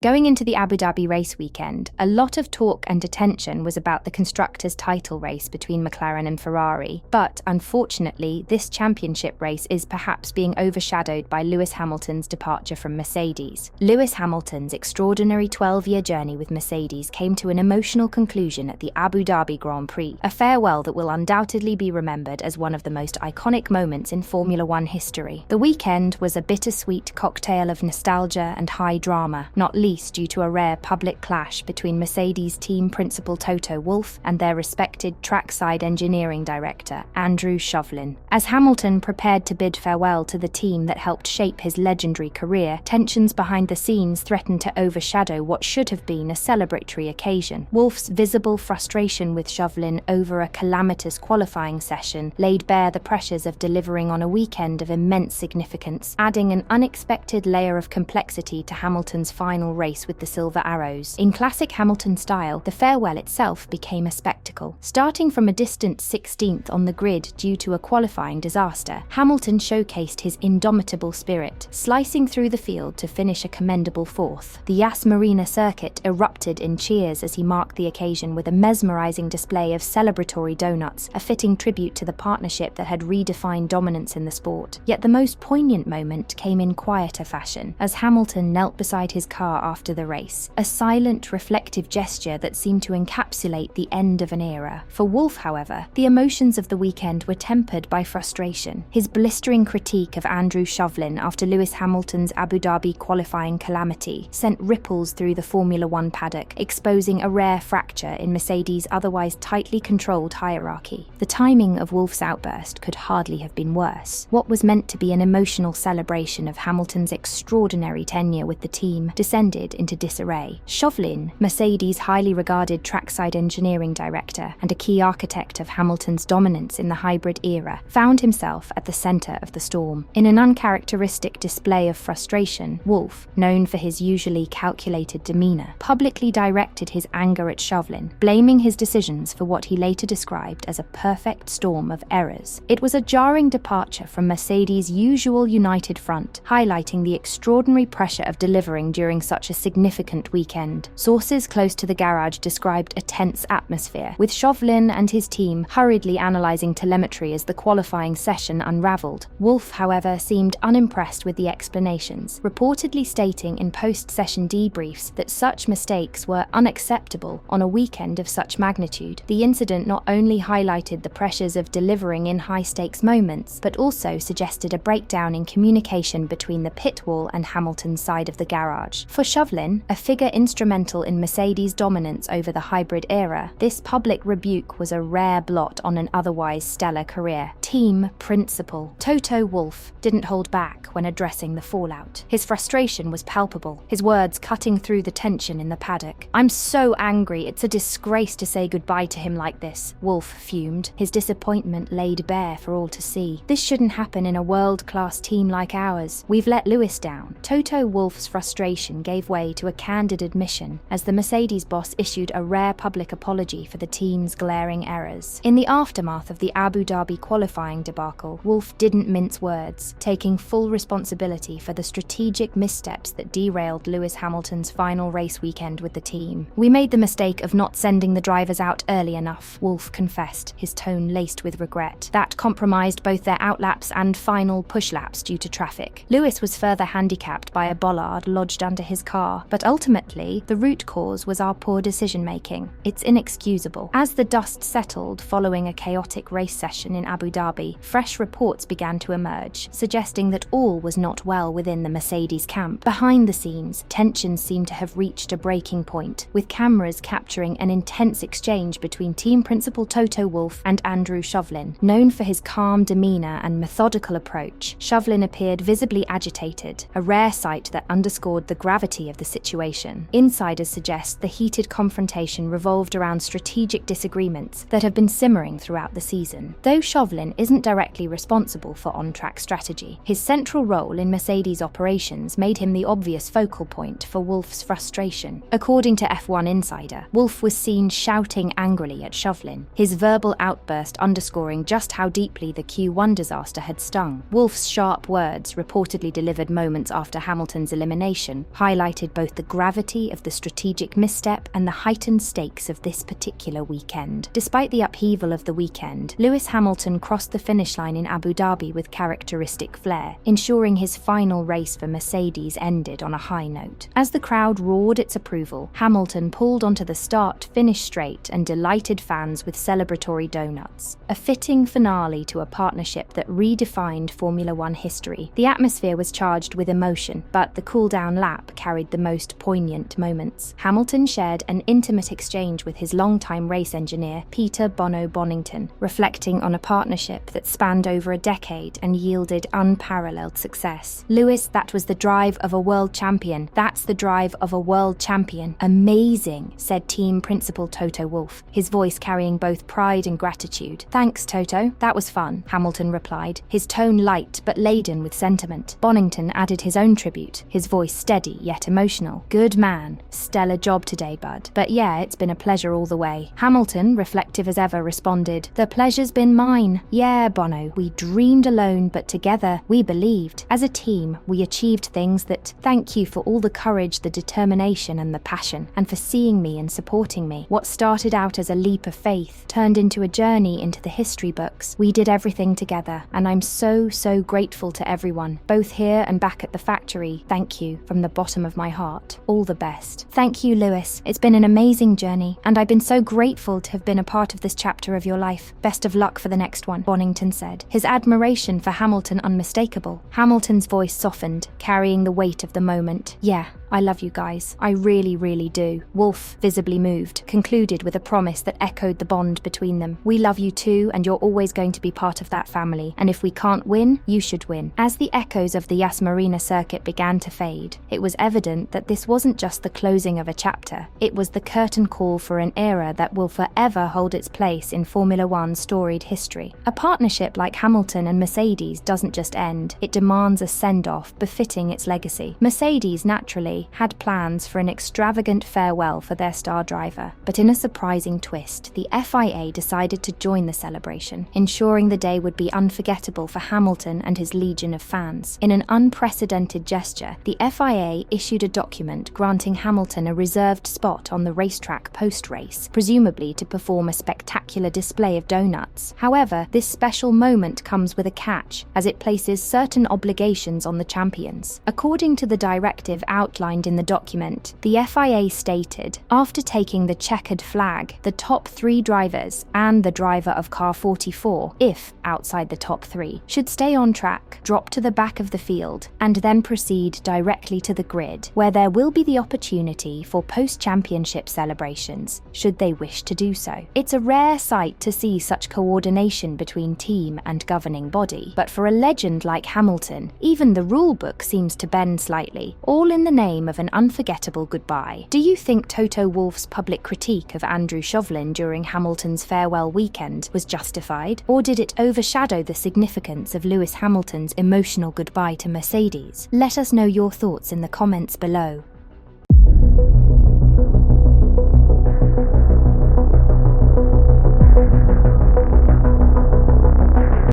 Going into the Abu Dhabi race weekend, a lot of talk and attention was about the constructors' title race between McLaren and Ferrari, but unfortunately, this championship race is perhaps being overshadowed by Lewis Hamilton's departure from Mercedes. Lewis Hamilton's extraordinary 12-year journey with Mercedes came to an emotional conclusion at the Abu Dhabi Grand Prix, a farewell that will undoubtedly be remembered as one of the most iconic moments in Formula One history. The weekend was a bittersweet cocktail of nostalgia and high drama, not least due to a rare public clash between Mercedes team principal Toto Wolff and their respected trackside engineering director, Andrew Shovlin. As Hamilton prepared to bid farewell to the team that helped shape his legendary career, tensions behind the scenes threatened to overshadow what should have been a celebratory occasion. Wolff's visible frustration with Shovlin over a calamitous qualifying session laid bare the pressures of delivering on a weekend of immense significance, adding an unexpected layer of complexity to Hamilton's final race with the Silver Arrows. In classic Hamilton style, the farewell itself became a spectacle. Starting from a distant 16th on the grid due to a qualifying disaster, Hamilton showcased his indomitable spirit, slicing through the field to finish a commendable 4th. The Yas Marina circuit erupted in cheers as he marked the occasion with a mesmerizing display of celebratory donuts, a fitting tribute to the partnership that had redefined dominance in the sport. Yet the most poignant moment came in quieter fashion, as Hamilton knelt beside his car after the race, a silent, reflective gesture that seemed to encapsulate the end of an era. For Wolff, however, the emotions of the weekend were tempered by frustration. His blistering critique of Andrew Shovlin after Lewis Hamilton's Abu Dhabi qualifying calamity sent ripples through the Formula One paddock, exposing a rare fracture in Mercedes' otherwise tightly controlled hierarchy. The timing of Wolff's outburst could hardly have been worse. What was meant to be an emotional celebration of Hamilton's extraordinary tenure with the team descended into disarray. Shovlin, Mercedes' highly regarded trackside engineering director and a key architect of Hamilton's dominance in the hybrid era, found himself at the center of the storm. In an uncharacteristic display of frustration, Wolff, known for his usually calculated demeanor, publicly directed his anger at Shovlin, blaming his decisions for what he later described as a perfect storm of errors. It was a jarring departure from Mercedes' usual united front, highlighting the extraordinary pressure of delivering during such a significant weekend. Sources close to the garage described a tense atmosphere, with Shovlin and his team hurriedly analysing telemetry as the qualifying session unravelled. Wolff, however, seemed unimpressed with the explanations, reportedly stating in post-session debriefs that such mistakes were unacceptable on a weekend of such magnitude. The incident not only highlighted the pressures of delivering in high-stakes moments, but also suggested a breakdown in communication between the pit wall and Hamilton's side of the garage. For Shovlin, a figure instrumental in Mercedes' dominance over the hybrid era, this public rebuke was a rare blot on an otherwise stellar career. Team principal Toto Wolff didn't hold back when addressing the fallout. His frustration was palpable, his words cutting through the tension in the paddock. "I'm so angry, it's a disgrace to say goodbye to him like this," Wolff fumed, his disappointment laid bare for all to see. "This shouldn't happen in a world-class team like ours. We've let Lewis down." Toto Wolff's frustration gave way to a candid admission as the Mercedes boss issued a rare public apology for the team's glaring errors. In the aftermath of the Abu Dhabi qualifying debacle, Wolff didn't mince words, taking full responsibility for the strategic missteps that derailed Lewis Hamilton's final race weekend with the team. "We made the mistake of not sending the drivers out early enough," Wolff confessed, his tone laced with regret. "That compromised both their outlaps and final push laps due to traffic." Lewis was further handicapped by a bollard lodged under his car, but ultimately, the root cause was our poor decision-making. It's inexcusable. As the dust settled following a chaotic race session in Abu Dhabi, fresh reports began to emerge, suggesting that all was not well within the Mercedes camp. Behind the scenes, tensions seemed to have reached a breaking point, with cameras capturing an intense exchange between team principal Toto Wolff and Andrew Shovlin. Known for his calm demeanor and methodical approach, Shovlin appeared visibly agitated, a rare sight that underscored the gravity of the situation. Insiders suggest the heated confrontation revolved around strategic disagreements that have been simmering throughout the season. Though Shovlin isn't directly responsible for on-track strategy. His central role in Mercedes operations made him the obvious focal point for Wolff's frustration. According to F1 Insider, Wolff was seen shouting angrily at Shovlin, his verbal outburst underscoring just how deeply the Q1 disaster had stung. Wolff's sharp words, reportedly delivered moments after Hamilton's elimination, highlighted both the gravity of the strategic misstep and the heightened stakes of this particular weekend. Despite the upheaval of the weekend, Lewis Hamilton crossed the finish line in Abu Dhabi with characteristic flair, ensuring his final race for Mercedes ended on a high note. As the crowd roared its approval, Hamilton pulled onto the start-finish straight and delighted fans with celebratory donuts. A fitting finale to a partnership that redefined Formula One history. The atmosphere was charged with emotion, but the cool-down lap carried the most poignant moments. Hamilton shared an intimate exchange with his longtime race engineer, Peter Bono Bonington, reflecting on a partnership that spanned over a decade and yielded unparalleled success. "Lewis, that was the drive of a world champion. That's the drive of a world champion. Amazing," said team principal Toto Wolff, his voice carrying both pride and gratitude. "Thanks, Toto. That was fun," Hamilton replied, his tone light but laden with sentiment. Bonington added his own tribute, his voice steady yet emotional. "Good man. Stellar job today, bud. But yeah, it's been a pleasure all the way." Hamilton, reflective as ever, responded, "The pleasure's been mine. Yeah, Bono, we dreamed alone, but together we believed. As a team, we achieved things that thank you for all the courage, the determination and the passion, and for seeing me and supporting me. What started out as a leap of faith turned into a journey into the history books. We did everything together, and I'm so grateful to everyone, both here and back at the factory. Thank you from the bottom of my heart. All the best." "Thank you, Lewis. It's been an amazing journey, and I've been so grateful to have been a part of this chapter of your life. Best of luck for the next one," Bonington said, his admiration for Hamilton unmistakable. Hamilton's voice softened, carrying the weight of the moment. "Yeah, I love you guys. I really do." Wolff, visibly moved, concluded with a promise that echoed the bond between them. "We love you too, and you're always going to be part of that family. And if we can't win, you should win." As the echoes of the Yas Marina circuit began to fade, it was evident that this wasn't just the closing of a chapter. It was the curtain call for an era that will forever hold its place in Formula One's storied history. A partnership like Hamilton and Mercedes doesn't just end, it demands a send-off befitting its legacy. Mercedes, naturally, had plans for an extravagant farewell for their star driver, but in a surprising twist, the FIA decided to join the celebration, ensuring the day would be unforgettable for Hamilton and his legion of fans. In an unprecedented gesture, the FIA issued a document granting Hamilton a reserved spot on the racetrack post-race, presumably to perform a spectacular display of donuts. However, this special moment comes with a catch, as it places certain obligations on the champions. According to the directive outlined in the document, the FIA stated, after taking the checkered flag, the top 3 drivers and the driver of car 44, if outside the top 3, should stay on track, drop to the back of the field, and then proceed directly to the grid, where there will be the opportunity for post-championship celebrations, should they wish to do so. It's a rare sight to see such coordination between team and governing body, but for a legend like Hamilton, even the rulebook seems to bend slightly, all in the name of an unforgettable goodbye. Do you think Toto Wolff's public critique of Andrew Shovlin during Hamilton's farewell weekend was justified, or did it overshadow the significance of Lewis Hamilton's emotional goodbye to Mercedes? Let us know your thoughts in the comments below.